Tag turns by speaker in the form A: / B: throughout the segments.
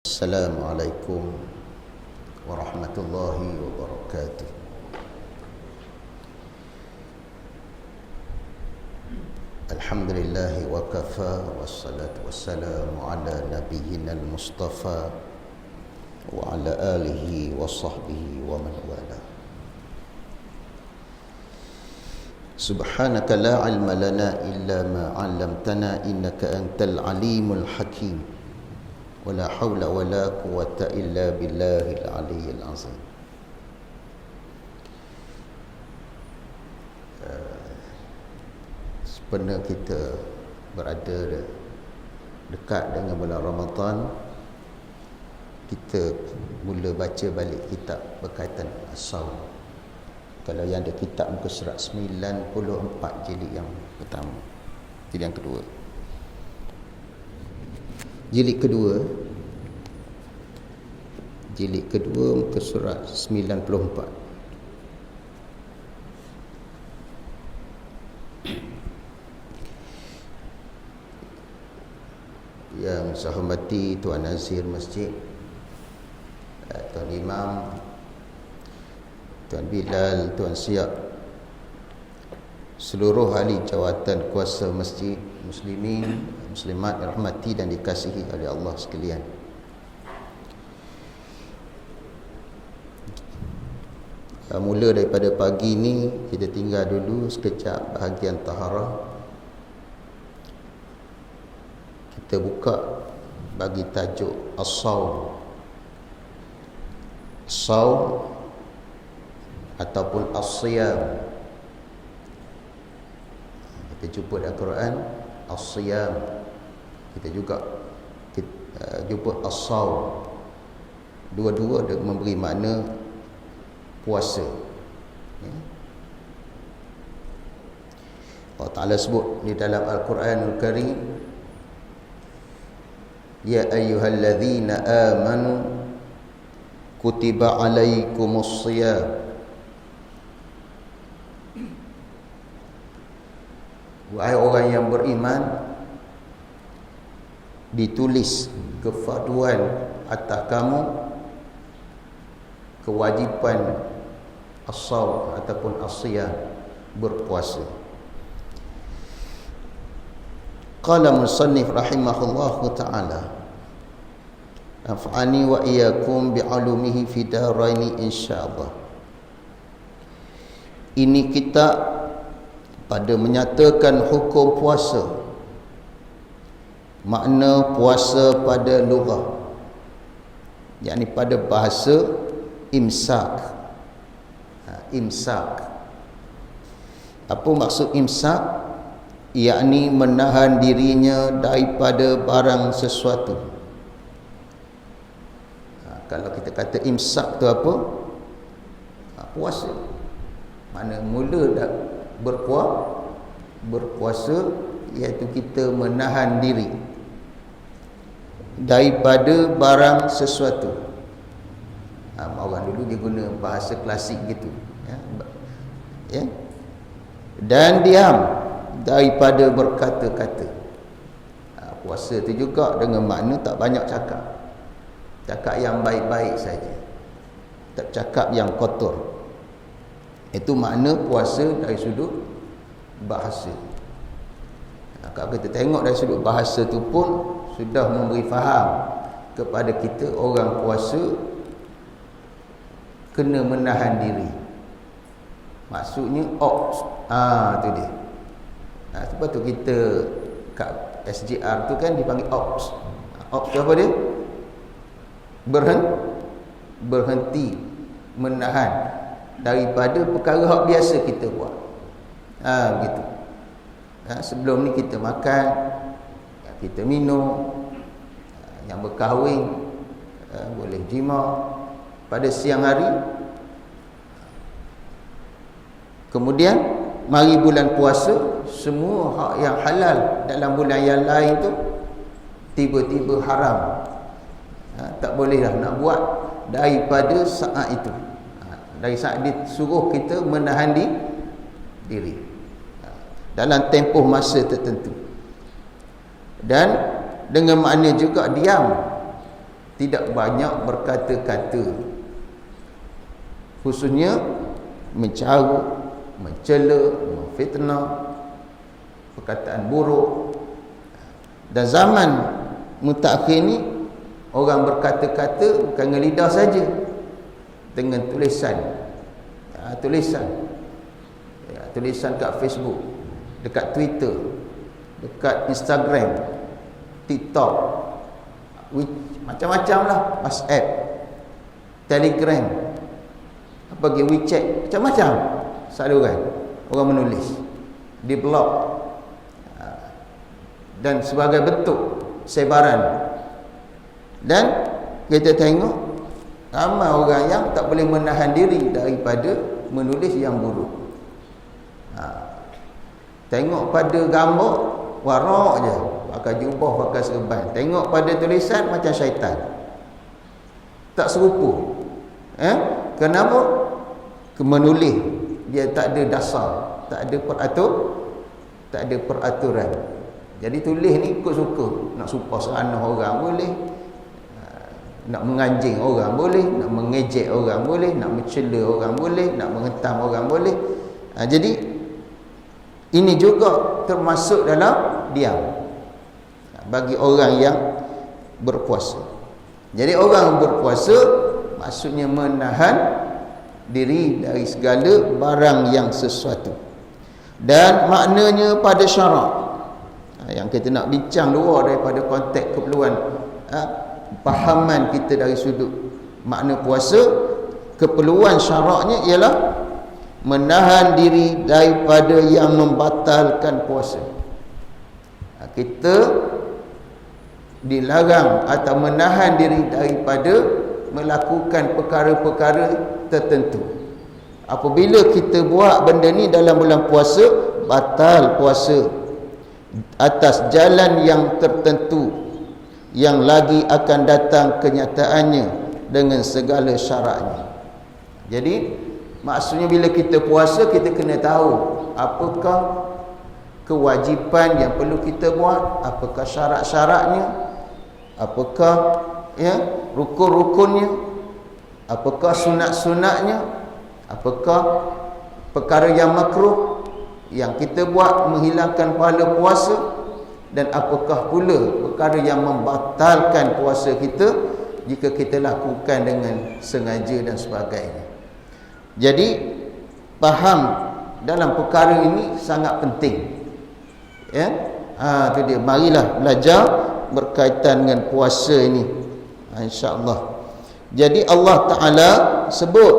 A: Assalamualaikum warahmatullahi wabarakatuh. Alhamdulillah wa kafa wassalatu wassalamu ala nabiyyina al-mustafa wa ala alihi wa sahbihi wa man wala. Subhanaka la ilma lana illa ma 'allamtana innaka antal alimul hakim. Wala haula wala quwwata illa billahil aliyyil azim. Sebenarnya kita berada dekat dengan bulan Ramadan, kita mula baca balik kitab berkaitan as-saum. Kalau yang ada kitab muka surat 94 jilid yang pertama, jilid yang kedua. Jilid kedua muka surat 94. Yang saya hormati Tuan Nazir Masjid, Tuan Imam, Tuan Bilal, Tuan Siap, seluruh ahli jawatan kuasa masjid, muslimin, muslimat, rahmati dan dikasihi oleh Allah sekalian. Mula daripada pagi ni, kita tinggal dulu sekejap bahagian taharah. Kita buka bagi tajuk as-saum. Saum ataupun as-siyam. Kita jumpa dalam Quran as-siyam. Kita juga jumpa as-saum. Dua-dua memberi makna puasa. Allah Ta'ala sebut di dalam Al-Quranul Karim, ya ayyuhalladzina amanu kutiba alaikumus siyam. Wahai orang yang beriman, ditulis kefarduan atas kamu kewajipan as-saum ataupun as-siyam, berpuasa. Qala musannif rahimahullahu ta'ala, af'ani wa iyyakum bi'alumihi fi daraini insyaallah. Ini kitab pada menyatakan hukum puasa, makna puasa pada lughah, yakni pada bahasa imsak. Imsak, apa maksud imsak? Yakni menahan dirinya daripada barang sesuatu. Kalau kita kata imsak tu apa? Puasa. Mana mula dah berpuasa, iaitu kita menahan diri daripada barang sesuatu. Orang dulu dia guna bahasa klasik gitu, ya. Dan diam daripada berkata-kata. Puasa tu juga dengan makna tak banyak cakap yang baik-baik saja, tak cakap yang kotor. Itu makna puasa dari sudut bahasa. Kalau kita tengok dari sudut bahasa tu pun sudah memberi faham kepada kita orang puasa kena menahan diri. Maksudnya tu dia. Sebab tu kita kat SJR tu kan dipanggil ops. Ops tu apa dia? Berhenti, menahan daripada perkara hak biasa kita buat. Begitu. Sebelum ni kita makan, kita minum, yang berkahwin boleh jima pada siang hari. Kemudian mari bulan puasa, semua hak yang halal dalam bulan yang lain tu tiba-tiba haram. Tak bolehlah nak buat daripada saat itu. Dari saat disuruh kita menahan diri dalam tempoh masa tertentu. Dan dengan makna juga diam tidak banyak berkata-kata, khususnya mencarut, mencela, memfitnah, perkataan buruk. Dan zaman mutakhir ni orang berkata-kata bukan dengan lidah saja, dengan tulisan. Tulisan kat Facebook, dekat Twitter, dekat Instagram, TikTok, macam-macam lah, WhatsApp, Telegram, apa lagi, WeChat, macam-macam saluran orang menulis di blog, dan sebagai bentuk sebaran. Dan kita tengok ramai orang yang tak boleh menahan diri daripada menulis yang buruk. Tengok pada gambar warak je, pakai jubah, pakai serban. Tengok pada tulisan macam syaitan, tak serupa. Kenapa? Menulis dia tak ada dasar, tak ada peraturan. Jadi tulis ni ikut suka. Nak sumpah seranah orang boleh, nak menganjing orang boleh, nak mengejek orang boleh, nak mencela orang boleh, nak menghentam orang boleh. Jadi ini juga termasuk dalam diam bagi orang yang berpuasa. Jadi orang berpuasa maksudnya menahan diri dari segala barang yang sesuatu. Dan maknanya pada syarak, yang kita nak bincang luar daripada konteks keperluan fahaman kita dari sudut makna puasa, keperluan syaraknya ialah menahan diri daripada yang membatalkan puasa. Kita dilarang atau menahan diri daripada melakukan perkara-perkara tertentu. Apabila kita buat benda ni dalam bulan puasa, batal puasa atas jalan yang tertentu yang lagi akan datang kenyataannya dengan segala syaratnya. Jadi maksudnya bila kita puasa, kita kena tahu apakah kewajipan yang perlu kita buat, apakah syarat-syaratnya, apakah rukun-rukunnya, apakah sunat-sunatnya, apakah perkara yang makruh yang kita buat menghilangkan pahala puasa, dan apakah pula perkara yang membatalkan puasa kita jika kita lakukan dengan sengaja dan sebagainya. Jadi faham dalam perkara ini sangat penting. Itu dia. Marilah belajar berkaitan dengan puasa ini, insya-Allah. Jadi Allah Taala sebut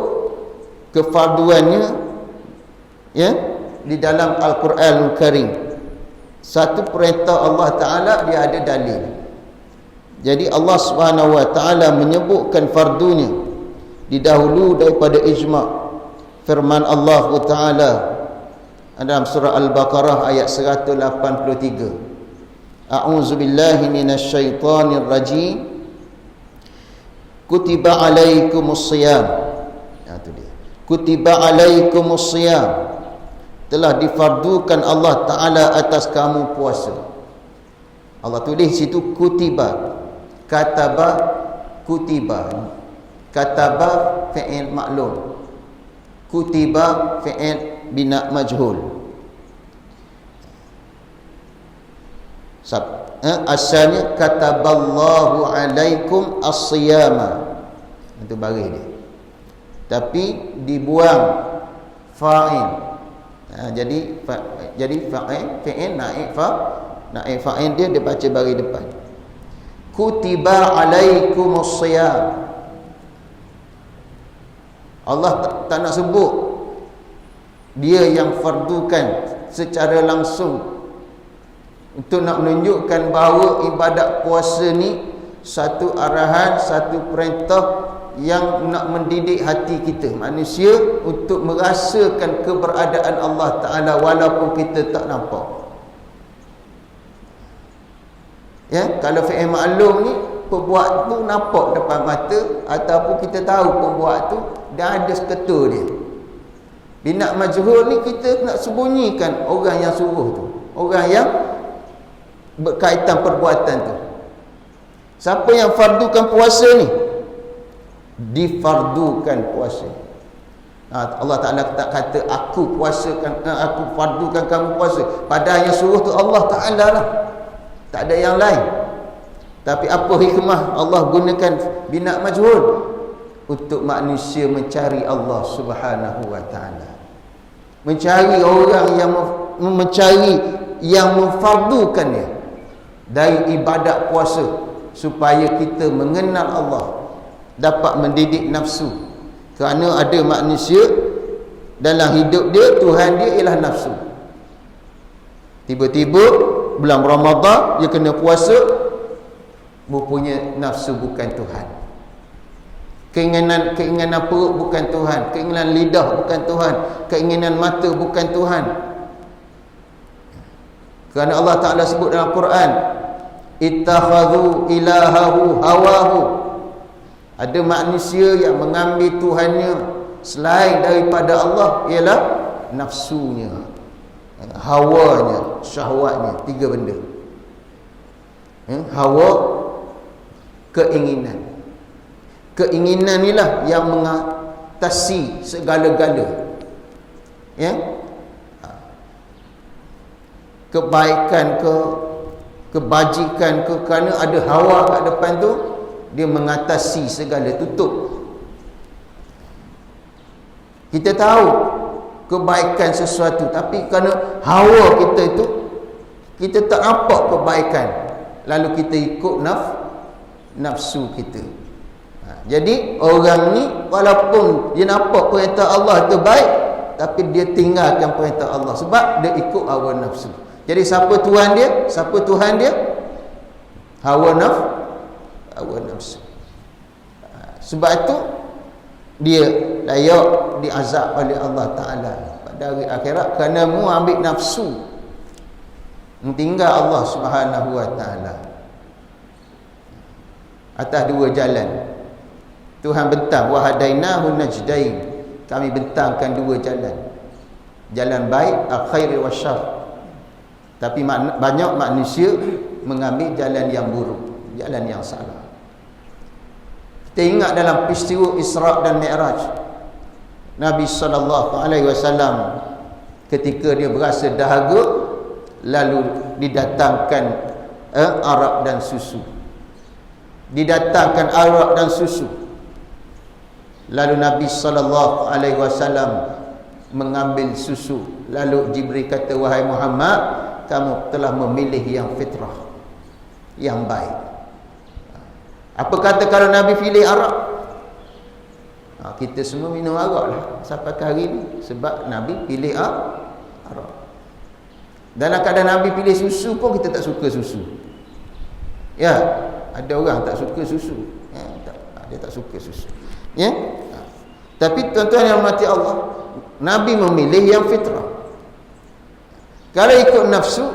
A: kefarduannya di dalam Al-Quranul Karim. Satu perintah Allah Taala dia ada dalil. Jadi Allah Subhanahu Wa Taala menyebutkan fardunya didahulu daripada ijma'. Firman Allah Taala dalam surah Al-Baqarah ayat 183. A'udzu billahi minasyaitonir rajim. Kutiba alaikumus shiyam. Itu dia. Kutiba alaikumus shiyam. Telah difardukan Allah Taala atas kamu puasa. Allah tulis situ kutiba. Kataba, kutiba. Kataba fi'il ma'lum. Kutiba fi'il bina majhul. Asalnya kataballahu alaikum as-siyama. Itu baris dia. Tapi dibuang fa'il. Jadi fa'il, fi'il naib fa'il dia baca baris depan. Kutiba alaikumus siyam. Allah tak nak sebut dia yang fardukan secara langsung, untuk nak menunjukkan bahawa ibadat puasa ni satu arahan, satu perintah yang nak mendidik hati kita manusia untuk merasakan keberadaan Allah Ta'ala walaupun kita tak nampak. Kalau fi'il ma'lum ni, pembuat tu nampak depan mata, ataupun kita tahu pembuat tu dah ada seketul dia. Bina majhul ni kita nak sembunyikan orang yang suruh tu, orang yang berkaitan perbuatan tu. Siapa yang fardukan puasa ni? Difardukan puasa. Allah Ta'ala tak kata aku puasakan, aku fardukan kamu puasa. Padahal yang suruh tu Allah Ta'ala lah, tak ada yang lain. Tapi apa hikmah Allah gunakan bina majhul? Untuk manusia mencari Allah Subhanahu wa Ta'ala, mencari orang yang mencari yang memfardukannya dari ibadat puasa, supaya kita mengenal Allah, dapat mendidik nafsu. Kerana ada manusia dalam hidup dia, Tuhan dia ialah nafsu. Tiba-tiba bulan Ramadan dia kena puasa, rupanya nafsu bukan Tuhan. Keinginan perut bukan Tuhan, keinginan lidah bukan Tuhan, keinginan mata bukan Tuhan. Kerana Allah Ta'ala sebut dalam Quran, ittakhadhu ilahahu hawahu. Ada manusia yang mengambil Tuhannya selain daripada Allah, ialah nafsunya, hawanya, syahwatnya. 3 benda. Hawa, keinginan. Keinginan inilah yang mengatasi segala-gala. Ya, kebaikan ke, kebajikan ke, kerana ada hawa kat depan tu, dia mengatasi segala, tutup. Kita tahu kebaikan sesuatu, tapi kerana hawa kita itu, kita tak nampak kebaikan, lalu kita ikut nafsu kita. Jadi orang ni walaupun dia nampak perintah Allah itu baik, tapi dia tinggalkan perintah Allah sebab dia ikut hawa nafsu. Jadi siapa Tuhan dia? Siapa Tuhan dia? Hawa nafsu. Sebab itu dia layak diazab oleh Allah Ta'ala pada hari akhirat, kerana mu ambil nafsu, tinggal Allah Subhanahu wa Ta'ala atas 2 jalan. Tuhan bentang, wa hadainahu najdain, kami bentangkan 2 jalan, jalan baik, al-khair wa syarr. Tapi banyak manusia mengambil jalan yang buruk, jalan yang salah. Kita ingat dalam peristiwa Isra' dan Mi'raj, Nabi SAW ketika dia berasa dahaga, lalu didatangkan arak dan susu. Didatangkan arak dan susu. Lalu Nabi SAW mengambil susu. Lalu Jibril kata, wahai Muhammad, kamu telah memilih yang fitrah, yang baik. Apa kata kalau Nabi pilih arak? Kita semua minum arak lah sampai hari ni, sebab Nabi pilih arak. Dalam keadaan Nabi pilih susu pun kita tak suka susu. Ya, ada orang tak suka susu. Ya, dia tak suka susu. Ya. Tapi tuan-tuan yang mati Allah, Nabi memilih yang fitrah. Kalau ikut nafsu,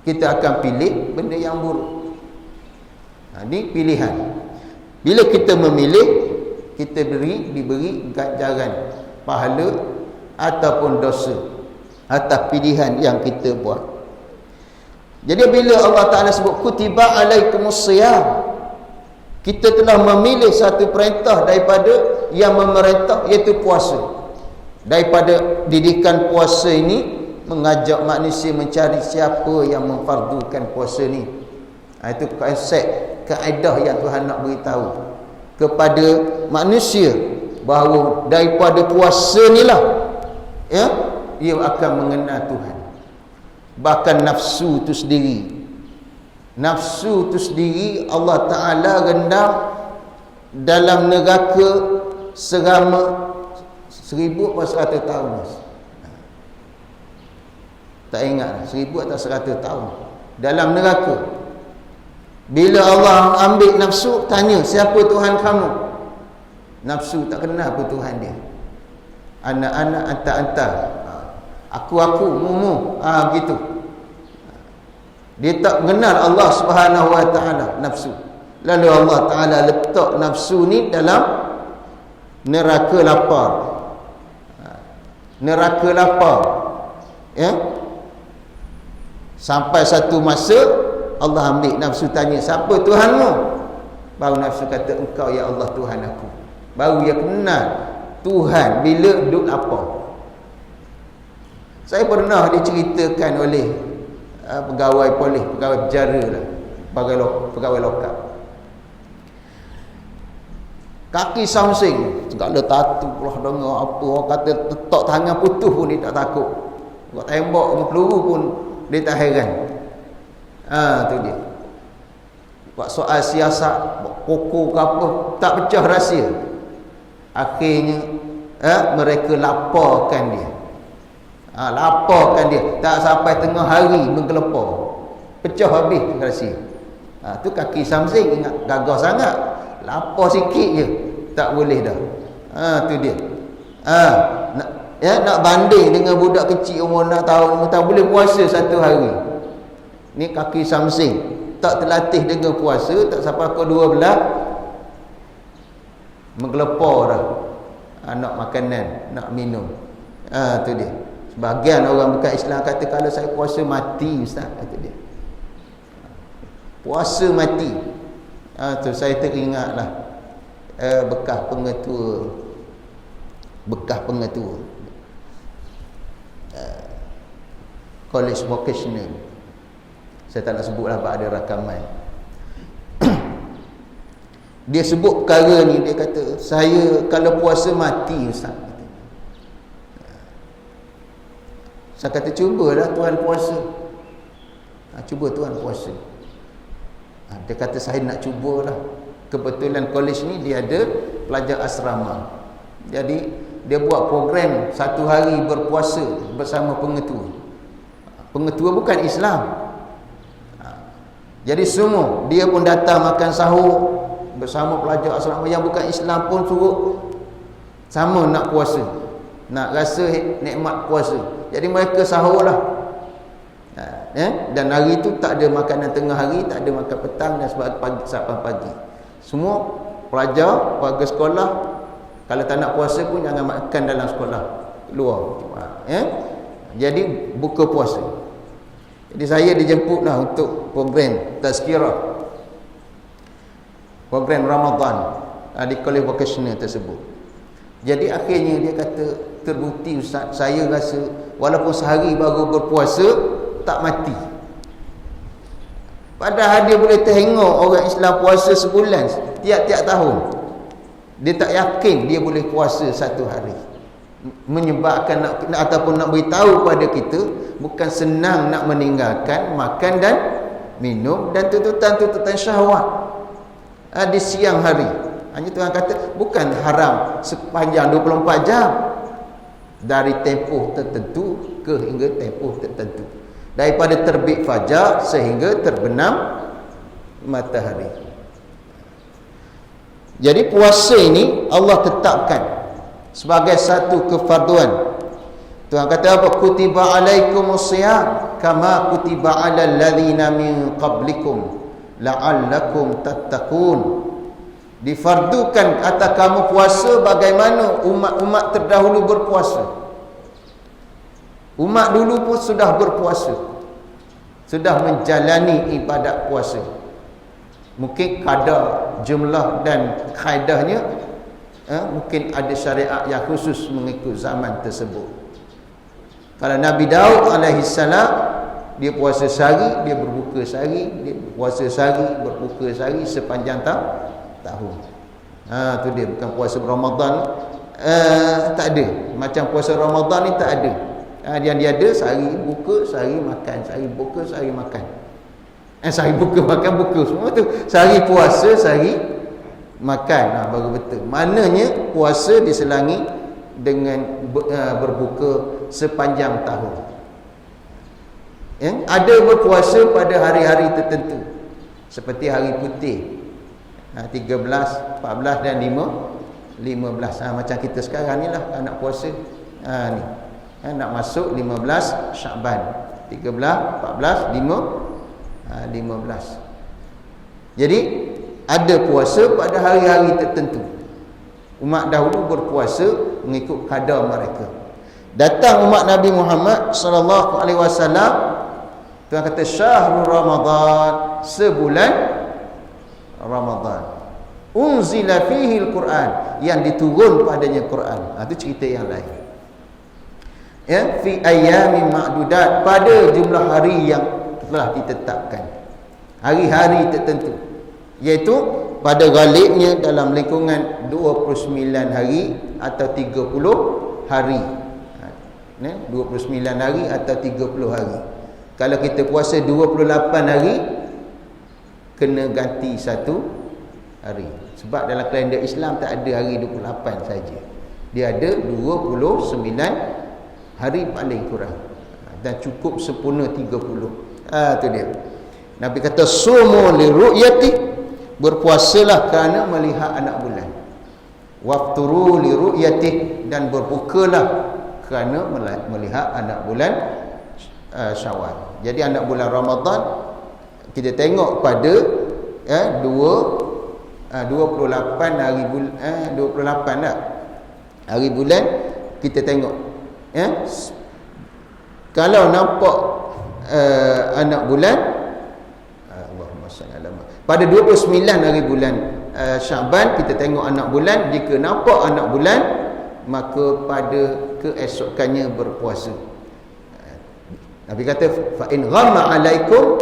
A: kita akan pilih benda yang buruk. Ini pilihan. Bila kita memilih, kita diberi ganjaran pahala ataupun dosa atas pilihan yang kita buat. Jadi bila Allah Ta'ala sebut kutiba alaikumus shiyam, kita telah memilih satu perintah daripada yang memerintah, iaitu puasa. Daripada didikan puasa ini, mengajak manusia mencari siapa yang memfardukan puasa ni. Itu konsep, kaedah yang Tuhan nak beritahu kepada manusia, bahawa daripada puasa ni lah, ya, dia akan mengenal Tuhan. Bahkan nafsu tu sendiri, nafsu tu sendiri Allah Ta'ala rendam dalam neraka selama 1,100 tahun. Tak ingat 1,000 atau 100 tahun dalam neraka. Bila Allah ambil nafsu, tanya, siapa Tuhan kamu? Nafsu tak kenal apa Tuhan dia. Anak-anak, anta-anta, aku, mu, gitu. Dia tak mengenal Allah Subhanahu wa Ta'ala, nafsu. Lalu Allah Ta'ala letak nafsu ni dalam neraka lapar. Neraka lapar. Ya. Sampai satu masa Allah ambil nafsu tanya, siapa Tuhanmu? Baru nafsu kata, engkau ya Allah Tuhan aku. Baru dia kenal Tuhan bila duduk lapar. Saya pernah diceritakan oleh pegawai polis, pegawai penjara lah, pegawai lokal. Kaki samsing, segala tatu lah dengar apa, orang kata tetok tangan putus pun dia tak takut. Buat tembak dengan peluru pun dia tak heran. Tu dia. Buat soal siasat, pokok ke apa, tak pecah rahsia. Akhirnya mereka laporkan dia. Laporkan dia, tak sampai tengah hari menggelepar, pecah habis rahsia. Tu kaki samsing, ingat gagah sangat, lapar sikit je tak boleh dah. Tu dia. Nak banding dengan budak kecil umur 6 tahun, 5 tahun boleh puasa 1 hari. Ni kaki samsing, tak terlatih dengan puasa, tak sampai pukul 12 menggelepar dah. Nak makanan, nak minum. Tu dia. Sebahagian orang bukan Islam kata, kalau saya puasa mati ustaz, kata dia. Puasa mati. Tu saya teringatlah bekas pengetua college vocational. Saya tak nak sebutlah, ada rakaman. Dia sebut perkara ni, dia kata, saya kalau puasa mati ustaz. Saya kata, cubalah tuan puasa. Cuba tuan puasa. Dia kata, saya nak cubalah. Kebetulan kolej ni dia ada pelajar asrama. Jadi dia buat program 1 hari berpuasa bersama pengetua. Pengetua bukan Islam. Jadi semua, dia pun datang makan sahur bersama pelajar asrama yang bukan Islam pun suruh sama nak puasa, nak rasa nikmat puasa. Jadi mereka sahur lah. Dan hari itu tak ada makanan tengah hari, tak ada makan petang dan sampai pagi. Semua pelajar, warga sekolah, kalau tak nak puasa pun jangan makan dalam sekolah, luar. Jadi buka puasa. Jadi saya dijemputlah untuk program tazkirah, program Ramadan di kolej vocational tersebut. Jadi akhirnya dia kata, terbukti ustaz, saya rasa walaupun sehari baru berpuasa tak mati. Padahal dia boleh tengok orang Islam puasa sebulan, tiap-tiap tahun. Dia tak yakin dia boleh puasa 1 hari. Menyebabkan ataupun nak beritahu pada kita, bukan senang nak meninggalkan makan dan minum dan tuntutan-tuntutan syahwat di siang hari. Hanya Tuhan kata, bukan haram sepanjang 24 jam. Dari tempoh tertentu ke hingga tempoh tertentu. Daripada terbit fajar sehingga terbenam matahari. Jadi puasa ini Allah tetapkan sebagai satu kefarduan. Tuhan kata apa? Kutiba alaikumusiyam kama kutiba alal ladzina min qablikum la'allakum tattaqun. Difardukan atas kamu puasa bagaimana umat-umat terdahulu berpuasa. Umat dulu pun sudah berpuasa, sudah menjalani ibadat puasa. Mungkin kadar, jumlah dan kaedahnya mungkin ada syariat yang khusus mengikut zaman tersebut. Kalau Nabi Daud alaihissalam, dia puasa sehari, dia berbuka sehari, dia puasa sehari, berbuka sehari sepanjang tahun. Tu dia, bukan puasa Ramadan. Tak ada. Macam puasa Ramadan ni tak ada. Dia ada sehari buka, sehari makan, sehari buka, sehari makan. Sehari buka, makan, buka, semua tu. Sehari puasa, sehari makan. Baru betul. Maknanya puasa diselangi dengan berbuka sepanjang tahun. Ada berpuasa pada hari-hari tertentu, seperti hari putih 13, 14 dan 15. Macam kita sekarang ni lah nak puasa ni. Nak masuk 15 Syaban, 13, 14, 15. Jadi ada puasa pada hari-hari tertentu. Umat dahulu berpuasa mengikut kadar mereka. Datang umat Nabi Muhammad sallallahu alaihi wasallam, Tuhan kata syahrul Ramadan, sebulan Ramadan. Unzila fihi al-Quran, yang diturun padanya Quran. Itu cerita yang lain. Ya, fi ayyamin ma'dudat, pada jumlah hari yang telah ditetapkan. Hari-hari tertentu. Iaitu pada ghalibnya dalam lingkungan 29 hari atau 30 hari. 29 hari atau 30 hari. Kalau kita puasa 28 hari, kena ganti satu hari. Sebab dalam kalender Islam tak ada hari 28 saja. Dia ada 29 hari paling kurang. Dan cukup sempurna 30. Itu dia. Nabi kata sumu li ru'yati, berpuasalah kerana melihat anak bulan. Wafturu li ru'yati, dan berbukalah kerana melihat anak bulan Syawal. Jadi anak bulan Ramadan kita tengok pada 28 hari bulan 28 dah. Hari bulan kita tengok. Kalau nampak anak bulan Allahumma salli ala pada 29 hari bulan Syaban kita tengok anak bulan, jika nampak anak bulan maka pada keesokannya berpuasa. Nabi kata fa in ghamma alaikum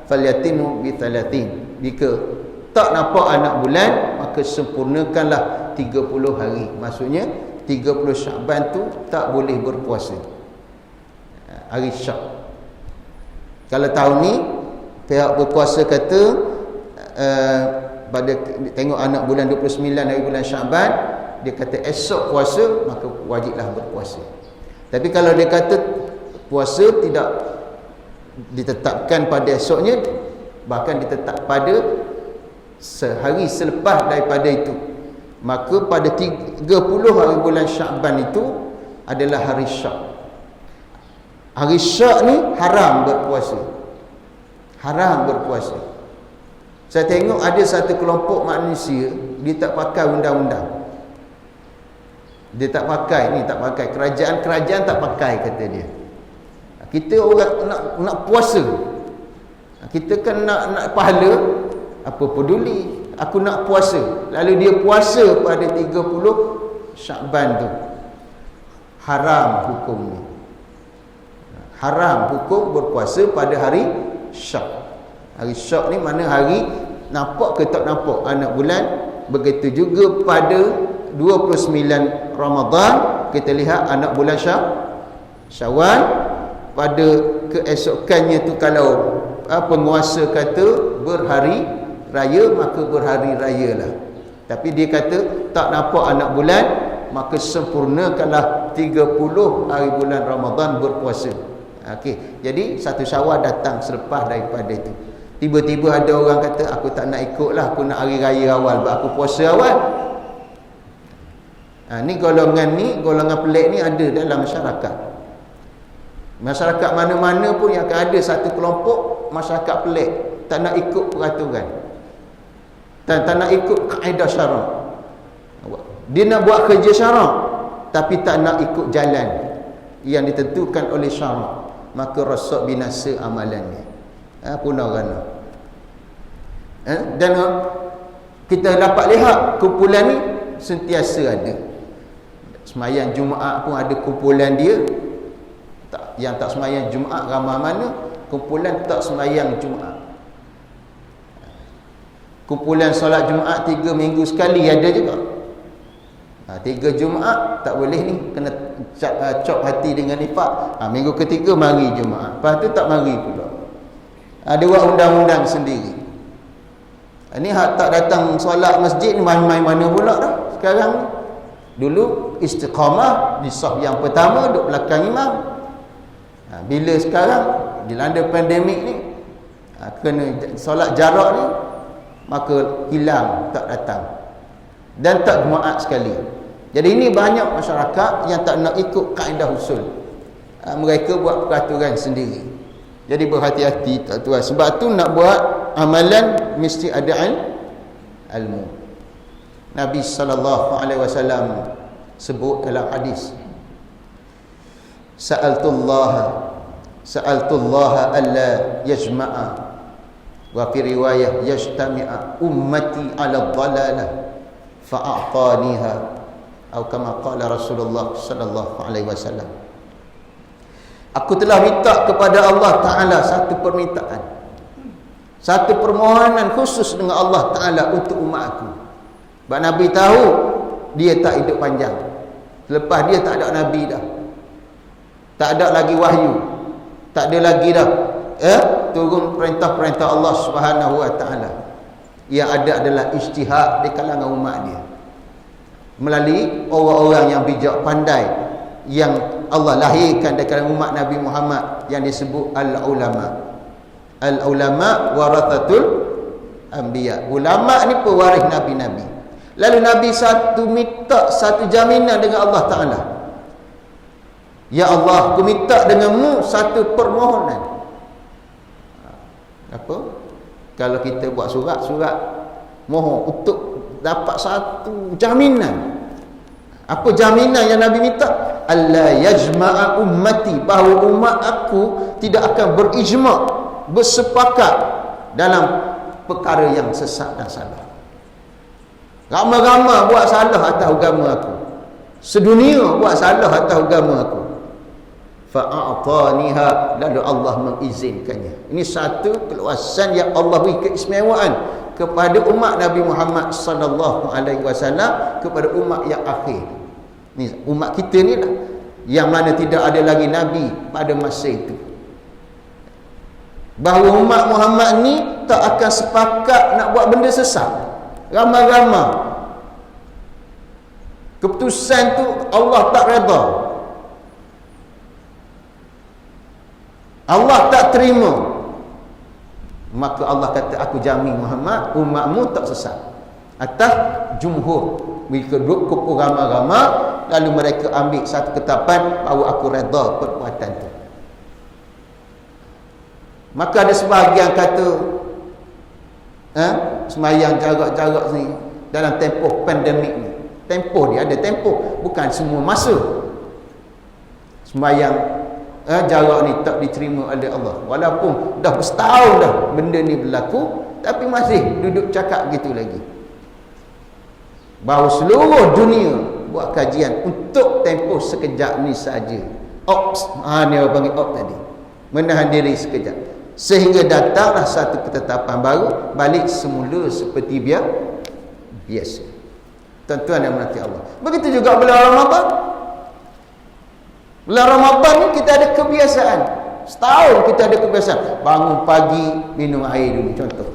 A: falyatinu bi 30. Jika tak nampak anak bulan maka sempurnakanlah 30 hari. Maksudnya 30 Syaban tu tak boleh berpuasa. Hari Syak. Kalau tahun ni pihak berpuasa kata pada tengok anak bulan 29 hari bulan Syaban, dia kata esok puasa, maka wajiblah berpuasa. Tapi kalau dia kata puasa tidak ditetapkan pada esoknya, bahkan ditetap pada sehari selepas daripada itu, maka pada 30 hari bulan Syaban itu adalah hari Syak. Hari Syak ni haram berpuasa. Haram berpuasa. Saya tengok ada satu kelompok manusia, dia tak pakai undang-undang. Dia tak pakai ni, tak pakai. Kerajaan tak pakai, kata dia. Kita orang nak puasa. Kita kan nak pahala, apa peduli. Aku nak puasa. Lalu dia puasa pada 30 Syaban tu. Haram hukumnya. Haram hukum berpuasa pada hari Syak. Hari Syak ni mana hari nampak ke tak nampak anak bulan. Begitu juga pada 29 Ramadan kita lihat anak bulan Syawal. Pada keesokannya tu kalau penguasa kata berhari raya, maka berhari rayalah. Tapi dia kata tak nampak anak bulan, maka sempurnakanlah 30 hari bulan Ramadan berpuasa. Okey, jadi satu Syawal datang selepas daripada itu. Tiba-tiba ada orang kata aku tak nak ikutlah, aku nak hari raya awal, sebab aku puasa awal. Ni golongan pelik ni ada dalam masyarakat. Masyarakat mana-mana pun yang akan ada satu kelompok masyarakat pelik, tak nak ikut peraturan, tak nak ikut kaedah syarak. Dia nak buat kerja syarak tapi tak nak ikut jalan yang ditentukan oleh syarak, maka rosak binasa amalannya. Punah rana. Dan kita dapat lihat kumpulan ni sentiasa ada. Semayang Jumaat pun ada kumpulan dia. Yang tak semayang Jumaat ramai mana, kumpulan tak semayang Jumaat. Kumpulan solat Jumaat 3 minggu sekali ada juga. 3 Jumaat tak boleh ni, kena cop hati dengan nifak. Minggu ketiga mari Jumaat, lepas tu tak mari pula. Dia buat undang-undang sendiri. Ini hak tak datang solat masjid ni main-main mana pula dah sekarang. Dulu istiqamah di saf yang pertama duduk belakang imam. Bila sekarang dilanda pandemik ni, kena solat jarak ni, maka hilang, tak datang dan tak Jumaat sekali. Jadi ini banyak masyarakat yang tak nak ikut kaedah usul. Mereka buat peraturan sendiri. Jadi berhati-hati tuan-tuan. Sebab tu nak buat amalan mesti ada ilmu. Nabi SAW sebut dalam hadis, sa'altullah sa'altullaha alla yajma'a wa fi riwayah yajtami'a ummati 'ala dhalalah fa'ataniha atau kama qala Rasulullah sallallahu alaihi wasallam. Aku telah minta kepada Allah Ta'ala satu permintaan, satu permohonan khusus dengan Allah Ta'ala untuk umat aku. Sebab Nabi tahu dia tak hidup panjang. Selepas dia tak ada Nabi dah, tak ada lagi wahyu, tak ada lagi dah turun perintah-perintah Allah Subhanahu wa Ta'ala. Yang ada adalah ijtihad di kalangan umat dia melalui orang-orang yang bijak pandai yang Allah lahirkan dari kalangan umat Nabi Muhammad yang disebut al-ulama. Al-ulama warathatul anbiya. Ulama ni pewaris nabi-nabi. Lalu Nabi minta satu jaminan dengan Allah Ta'ala. Ya Allah, aku minta denganmu satu permohonan. Apa? Kalau kita buat surat mohon untuk dapat satu jaminan. Apa jaminan yang Nabi minta? Alla yajma'a ummati, bahawa umat aku tidak akan berijma', bersepakat dalam perkara yang sesat dan salah. Ramai-ramai buat salah atas agama aku, sedunia buat salah atas agama aku. Fa'ataniha, lalu Allah mengizinkannya. Ini satu keluasan yang Allah beri keistimewaan kepada umat Nabi Muhammad sallallahu alaihi wasallam, kepada umat yang akhir. Ni umat kita ni lah, yang mana tidak ada lagi Nabi pada masa itu. Bahawa umat Muhammad ni tak akan sepakat nak buat benda sesat. Ramai-ramai keputusan tu Allah tak redha, Allah tak terima. Maka Allah kata, aku jamin Muhammad, umatmu tak sesat atas jumhur. Mereka duduk kumpul ramai-ramai, lalu mereka ambil satu ketetapan bahawa aku redha perbuatan itu. Maka ada sebahagian kata semayang jarak-jarak ni dalam tempoh pandemik ni. Tempoh dia ada tempoh, bukan semua masa. Semayang jarak ni tak diterima oleh Allah. Walaupun dah bersetahun dah benda ni berlaku, tapi masih duduk cakap gitu lagi. Bahawa seluruh dunia buat kajian untuk tempoh sekejap ni saja. Ops, ni orang panggil ops tadi, menahan diri sekejap, sehingga datanglah satu ketetapan baru, balik semula seperti biasa. Tuan-tuan yang menanti Allah. Begitu juga bulan Ramadan. Bulan Ramadan ni kita ada kebiasaan. Setahun kita ada kebiasaan bangun pagi minum air dulu, contoh.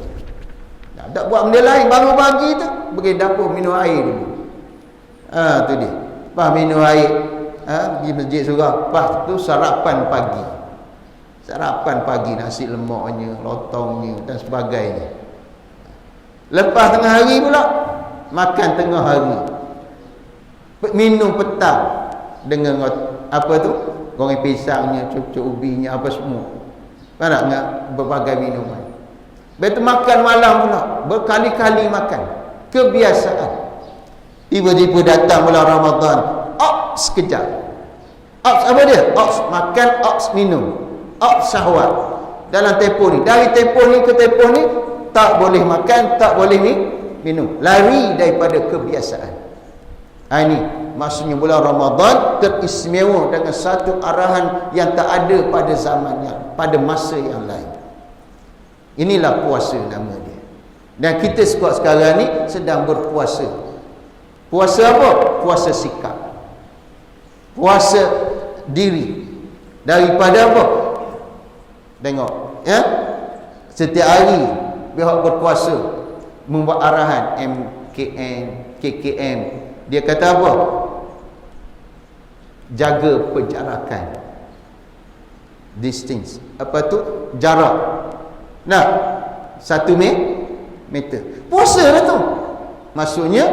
A: Tak buat benda lain, bangun pagi tu pergi dapur minum air dulu. Tu dia. Lepas minum air, pergi masjid surau, lepas tu sarapan pagi. Sarapan pagi, nasi lemaknya, lotongnya dan sebagainya. Lepas tengah hari pula makan tengah hari. Minum petang dengan apa tu? Goreng pisangnya, cucuk ubinya, apa semua. Faham tak? Berbagai minuman. Betul makan malam pula, berkali-kali makan. Kebiasaan. Tiba-tiba datang bulan Ramadan, ops sekejap. Ops apa dia? Ops makan, ops minum, ops syahwat. Dalam tempoh ni, dari tempoh ni ke tempoh ni, tak boleh makan, tak boleh minum. Lari daripada kebiasaan. Ini maksudnya bulan Ramadan teristimewa dengan satu arahan yang tak ada pada zamannya, pada masa yang lain. Inilah puasa nama dia. Dan kita sekarang ni sedang berpuasa. Puasa apa? Puasa sikap, puasa diri daripada apa? Tengok setiap hari pihak berpuasa membuat arahan MKN, KKM. Dia kata apa? Jaga penjarakan, distance, apa tu? Jarak. Nah, 1 meter. Puasa lah tu. Maksudnya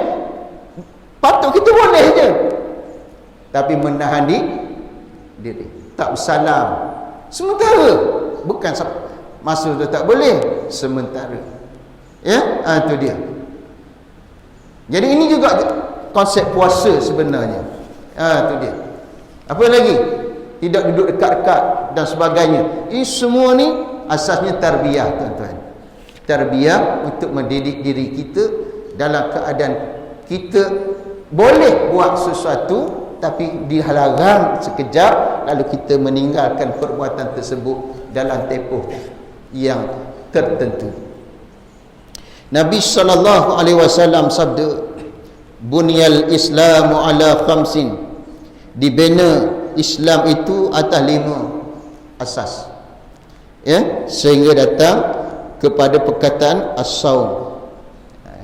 A: patut kita boleh je, tapi menahan diri, tak bersalam sementara. Bukan maksud tu tak boleh, sementara. Itu dia. Jadi ini juga konsep puasa sebenarnya. Itu dia. Apa lagi? Tidak duduk dekat-dekat dan sebagainya. Ini semua ni asasnya tarbiyah, tuan-tuan. Tarbiyah untuk mendidik diri kita dalam keadaan kita boleh buat sesuatu tapi dihalang sekejap, lalu kita meninggalkan perbuatan tersebut dalam tempoh yang tertentu. Nabi SAW sabda, bunyal islamu ala khamsin, dibina Islam itu atas 5 asas, ya, sehingga datang kepada perkataan as-saum,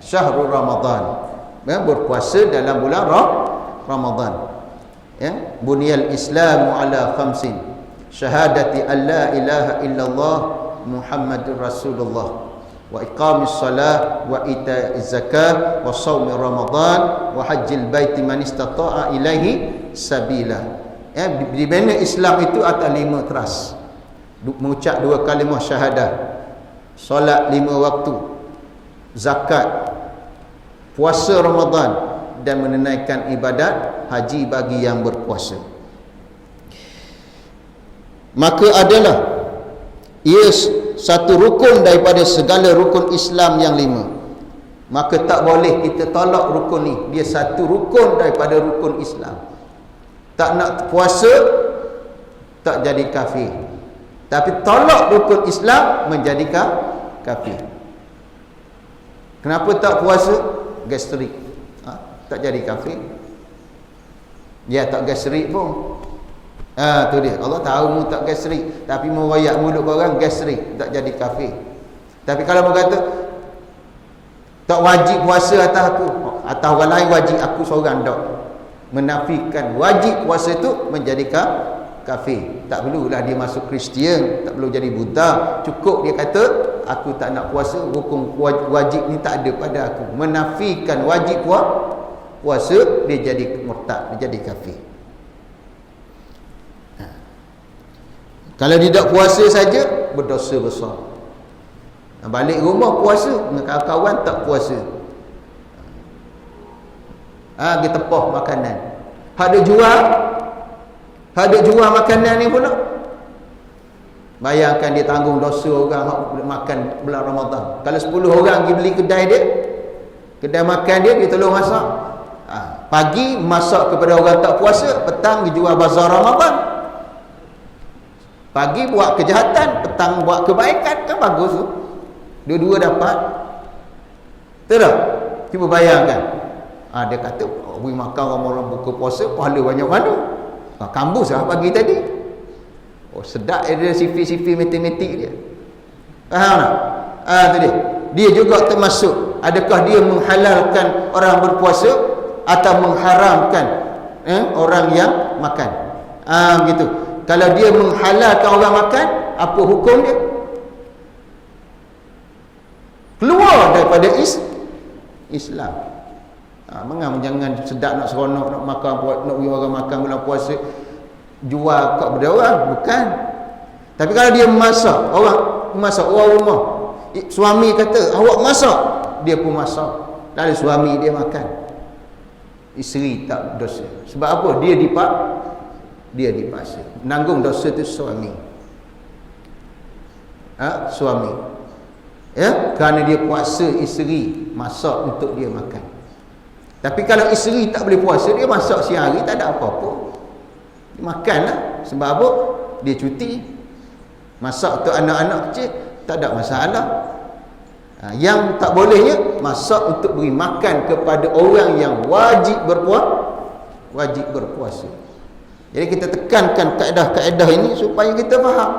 A: syahrul Ramadan, ya, berpuasa dalam bulan Ramadan, ya. Bunyal islamu ala khamsin, syahadati an la ilaha illallah Muhammadur Rasulullah, wa iqamis salah, wa ita'iz zakah, wa shaumi Ramadan, wa hajjil baiti man istata'a ilaihi sabila. Ya, dibina Islam itu atas 5 teras. Mengucap 2 kalimah syahadah, solat 5 waktu, zakat, puasa Ramadan, dan menunaikan ibadat haji bagi yang berpuasa. Maka adalah ia satu rukun daripada segala rukun Islam yang 5. Maka tak boleh kita tolak rukun ni. Dia satu rukun daripada rukun Islam. Tak nak puasa, tak jadi kafir. Tapi tolak rukun Islam menjadi kafir. Kenapa tak puasa? Gastrik. Tak jadi kafir. Dia tak gastrik pun. Tu dia. Allah tahu mu tak gastrik, tapi mu wayak mulut orang gastrik, tak jadi kafir. Tapi kalau mu kata tak wajib puasa atas aku, atas orang lain wajib, aku seorang tak, menafikan wajib puasa itu menjadi kafir. Tak perlulah dia masuk Kristian, tak perlu jadi Buddha, cukup dia kata aku tak nak puasa, hukum wajib ni tak ada pada aku. Menafikan wajib puasa, dia jadi murtad, dia jadi kafir. Kalau dia tak puasa saja, berdosa besar. Balik rumah puasa, dengan kawan-kawan tak puasa, dia tepah makanan. Ada jual makanan ni pula, bayangkan dia tanggung dosa orang makan bulan Ramadan. Kalau 10 orang pergi beli kedai makan dia tolong masak. Pagi masak kepada orang tak puasa, petang dia jual bazar Ramadan. Pagi buat kejahatan, petang buat kebaikan, kan bagus tu. Dua-dua dapat. Betul tak? Cuba bayangkan. Dia kata, we makan orang buka puasa, pahala banyak mana? Kambus lah pagi tadi. Sedap dia sifir-sifir matematik dia. Faham tak? Tu dia. Dia juga termasuk. Adakah dia menghalalkan orang berpuasa atau mengharamkan orang yang makan? Begitu. Kalau dia menghalalkan orang makan, apa hukum dia? Keluar daripada Islam. Mengam jangan sedap nak seronok, nak makan, nak bagi orang makan bulan puasa, jual kat benda orang, bukan. Tapi kalau dia masak orang rumah, suami kata awak masak, dia pun masak, lalu suami dia makan, isteri tak dosa. Sebab apa? Dia dipaksa. Menanggung dosa itu suami. Suami. Ya, kerana dia puasa isteri, masak untuk dia makan. Tapi kalau isteri tak boleh puasa, dia masak siang hari, tak ada apa-apa. Dia makanlah. Sebab apa? Dia cuti. Masak untuk anak-anak kecil, tak ada masalah. Yang tak bolehnya, masak untuk beri makan kepada orang yang wajib berpuasa. Jadi kita tekankan kaedah-kaedah ini supaya kita faham.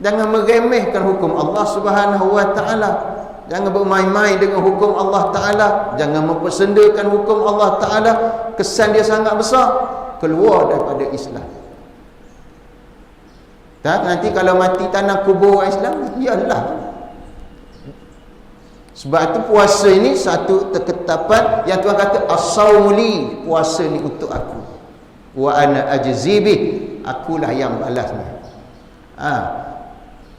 A: Jangan meremehkan hukum Allah Subhanahu wa taala. Jangan bermain-main dengan hukum Allah taala. Jangan mempersendakan hukum Allah taala. Kesan dia sangat besar. Keluar daripada Islam. Tak, nanti kalau mati tanah kubur orang Islam, iyalah. Sebab itu puasa ini satu ketetapan yang Tuhan kata as-saumuli, puasa ni untuk aku. Wa ana ajzibih, akulah yang balasnya.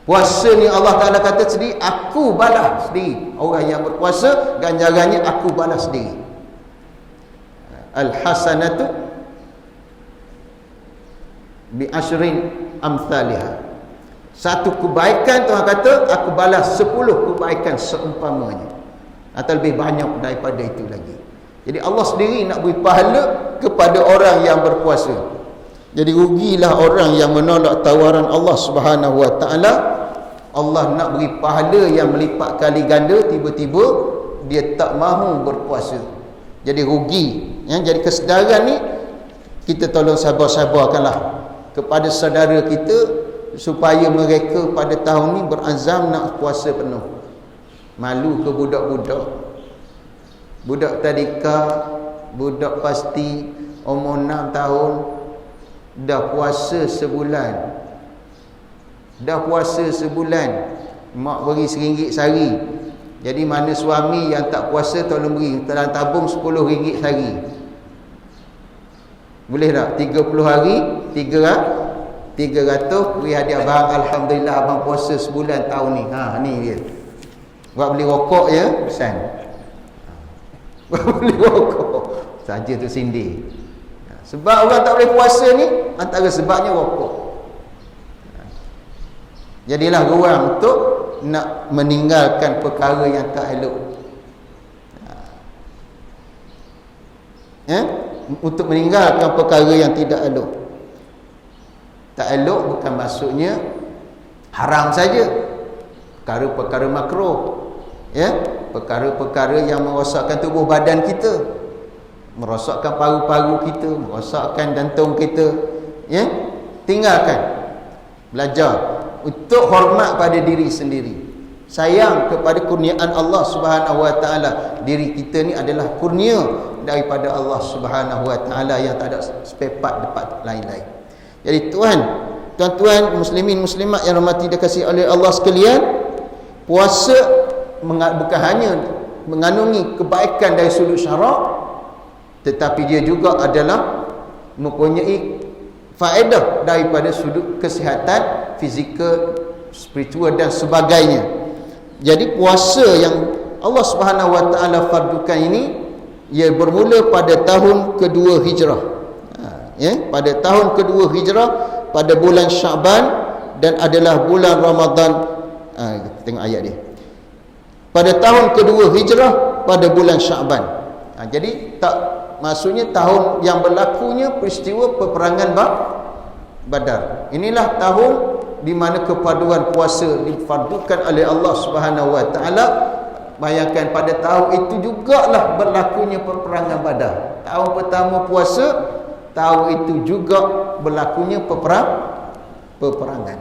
A: Puasa ni Allah Taala kata sendiri, aku balas sendiri. Orang yang berpuasa, ganjarannya aku balas sendiri. Al hasanatu bi asyrin amsalihah. Satu kebaikan Tuhan kata aku balas 10 kebaikan seumpamanya, atau lebih banyak daripada itu lagi. Jadi Allah sendiri nak beri pahala kepada orang yang berpuasa. Jadi rugilah orang yang menolak tawaran Allah Subhanahu Wa Taala. Allah nak beri pahala yang melipat kali ganda, tiba-tiba dia tak mahu berpuasa. Jadi rugi. Ya, jadi kesedaran ni kita tolong sabar-sabarkanlah kepada saudara kita supaya mereka pada tahun ni berazam nak puasa penuh. Malu ke budak-budak, budak tadika, budak pasti umur 6 tahun dah puasa sebulan. Dah puasa sebulan, mak beri RM1 sehari. Jadi mana suami yang tak puasa tolong beri dalam tabung RM10 sehari. Boleh tak? 30 hari 300 beri hadiah bang, alhamdulillah abang puasa sebulan tahun ni. Ha ni dia. Buat beli rokok ya, pesan. Buat beli rokok saja tu sindir. Sebab orang tak boleh puasa ni antara sebabnya rokok. Jadilah ruang untuk nak meninggalkan perkara yang tak elok. Untuk meninggalkan perkara yang tidak elok. Tak elok bukan maksudnya haram saja. Perkara-perkara makruh. Perkara-perkara yang merosakkan tubuh badan kita, merosakkan paru-paru kita, merosakkan jantung kita. Tinggalkan. Belajar untuk hormat pada diri sendiri, sayang kepada kurniaan Allah Subhanahu Wa Taala. Diri kita ni adalah kurnia daripada Allah Subhanahu Wa Taala yang tak ada spare part depan lain-lain. Jadi tuan-tuan muslimin muslimat yang rahmati dikasihi oleh Allah sekalian, puasa bukan hanya mengandungi kebaikan dari sudut syarak, tetapi dia juga adalah mempunyai faedah daripada sudut kesihatan fizikal, spiritual dan sebagainya. Jadi puasa yang Allah Subhanahu Wa Taala fardukan ini ia bermula pada tahun kedua Hijrah. Pada tahun kedua Hijrah pada bulan Syaban dan adalah bulan Ramadan. Kita tengok ayat dia. Pada tahun kedua Hijrah pada bulan Syaban. Jadi tak maksudnya tahun yang berlakunya peristiwa peperangan Badar. Inilah tahun di mana kepaduan puasa difardukan oleh Allah Subhanahu Wa Taala. Bayangkan pada tahun itu jugalah berlakunya peperangan Badar. Tahun pertama puasa, tahun itu juga berlakunya peperangan.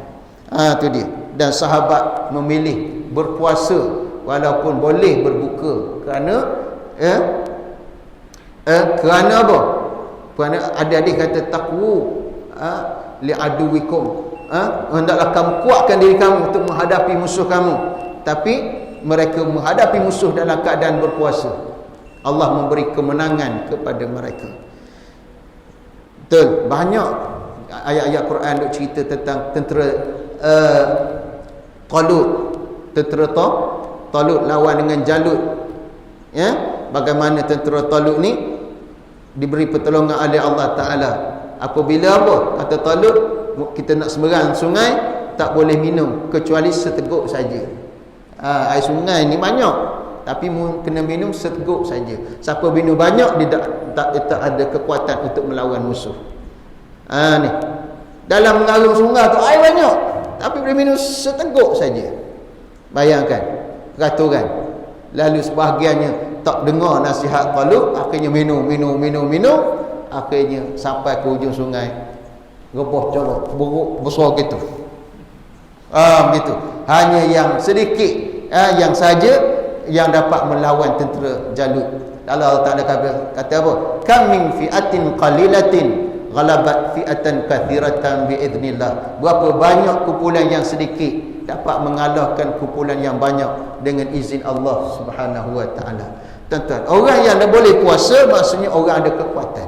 A: Itu dia. Dan sahabat memilih berpuasa walaupun boleh berbuka kerana kerana apa? Kerana adik-adik kata takwu li'aduwikum. Hendaklah kamu kuatkan diri kamu untuk menghadapi musuh kamu. Tapi mereka menghadapi musuh dalam keadaan berpuasa. Allah memberi kemenangan kepada mereka. Betul, banyak ayat-ayat Quran duk cerita tentang tentera Talut. Tentera Talut lawan dengan Jalut. Bagaimana tentera Talut ni diberi pertolongan oleh Allah Ta'ala. Apabila apa? Kata Talut, kita nak seberang sungai, tak boleh minum kecuali seteguk saja. Air sungai ni banyak, tapi kena minum seteguk saja. Siapa minum banyak, dia tak ada kekuatan untuk melawan musuh. Ni dalam mengarung sungai tu air banyak, tapi boleh minum seteguk saja. Bayangkan peraturan. Lalu sebahagiannya tak dengar nasihat Talut, akhirnya minum, akhirnya sampai ke hujung sungai, rebah colok, buruk besar gitu. Begitu. Hanya yang sedikit yang saja yang dapat melawan tentera Jalut. Allah Taala kata apa? Kam min fi'atin qalilatin ghalabat fi'atan katsiratan biidznillah. Berapa banyak kumpulan yang sedikit dapat mengalahkan kumpulan yang banyak dengan izin Allah Subhanahu Wa Taala. Tuan-tuan, orang yang dah boleh puasa maksudnya orang ada kekuatan.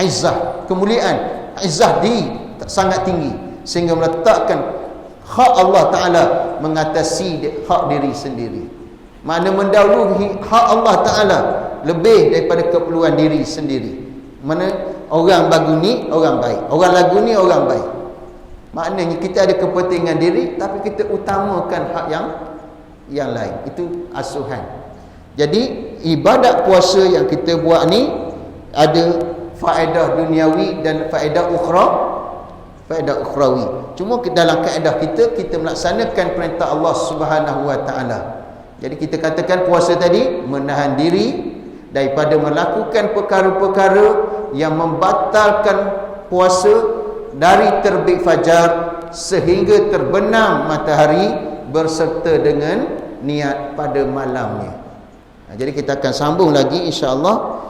A: Izzah, kemuliaan, izzah diri sangat tinggi sehingga meletakkan hak Allah Ta'ala mengatasi hak diri sendiri. Mana mendahului hak Allah Ta'ala lebih daripada keperluan diri sendiri. Mana orang bagu ni orang baik, orang lagu ni orang baik. Maknanya kita ada kepentingan diri tapi kita utamakan hak yang lain. Itu asuhan. Jadi ibadat puasa yang kita buat ni ada faedah duniawi dan faedah ukhrawi. Cuma dalam kaedah kita melaksanakan perintah Allah Subhanahu wa taala. Jadi kita katakan puasa tadi menahan diri daripada melakukan perkara-perkara yang membatalkan puasa dari terbit fajar sehingga terbenam matahari berserta dengan niat pada malamnya. Jadi kita akan sambung lagi insya-Allah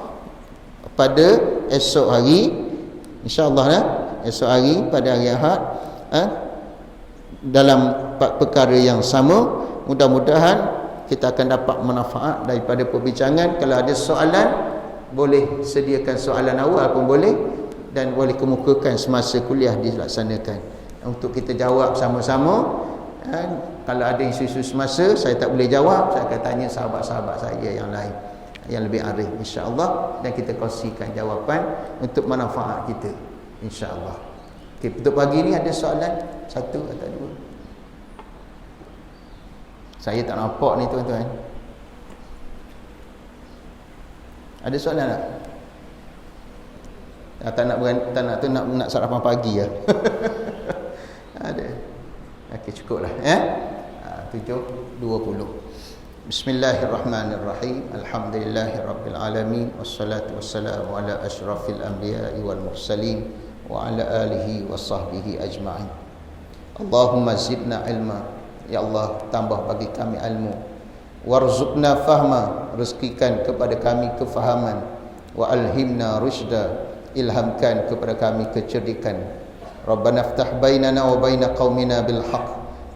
A: pada esok hari, insya-Allah esok hari pada hari Ahad dalam perkara yang sama. Mudah-mudahan kita akan dapat manfaat daripada perbincangan. Kalau ada soalan boleh sediakan soalan awal pun boleh, dan boleh kemukakan semasa kuliah dilaksanakan untuk kita jawab sama-sama. Kalau ada isu-isu semasa saya tak boleh jawab, saya akan tanya sahabat-sahabat saya yang lain yang lebih arif insya-Allah, dan kita kongsikan jawapan untuk manfaat kita insya-Allah. Okey, untuk pagi ni ada soalan satu atau dua? Saya tak nampak ni tuan-tuan. Ada soalan tak? Tak nak sarapan pagi ya. Ada. Okey, cukuplah 7:20. Bismillahirrahmanirrahim. Alhamdulillahirabbil alamin wassalatu wassalamu ala asyrafil anbiya'i wal mursalin wa ala alihi washabbihi ajma'in. Allahumma zidna ilma. Ya Allah, tambah bagi kami ilmu. Warzuqna fahma, rezekikan kepada kami kefahaman. Wa alhimna rusyda, ilhamkan kepada kami kecerdikan. Rabbana iftah bainana wa baina qaumina bil haqq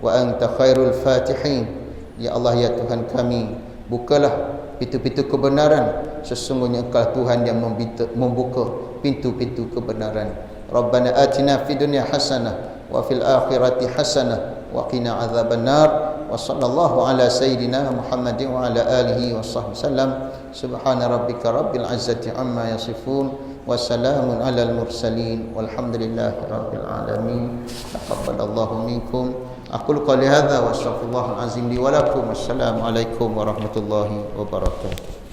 A: wa anta khairul fatihin. Ya Allah, ya Tuhan kami, bukalah pintu-pintu kebenaran, sesungguhnya Engkau Tuhan yang membuka pintu-pintu kebenaran. Rabbana atina fid dunya hasanah wa fil akhirati hasanah wa qina adzabannar. Wa sallallahu ala sayyidina Muhammadin wa ala alihi wa sahbihi sallam. Subhana rabbika rabbil izzati amma yasifun wa salamun alal mursalin walhamdulillahi rabbil alamin. Taqabbalallahu minkum. Aqulu qali hadza wa astaghfirullahal azim li wa lakum. Wassalamu alaikum warahmatullahi wabarakatuh.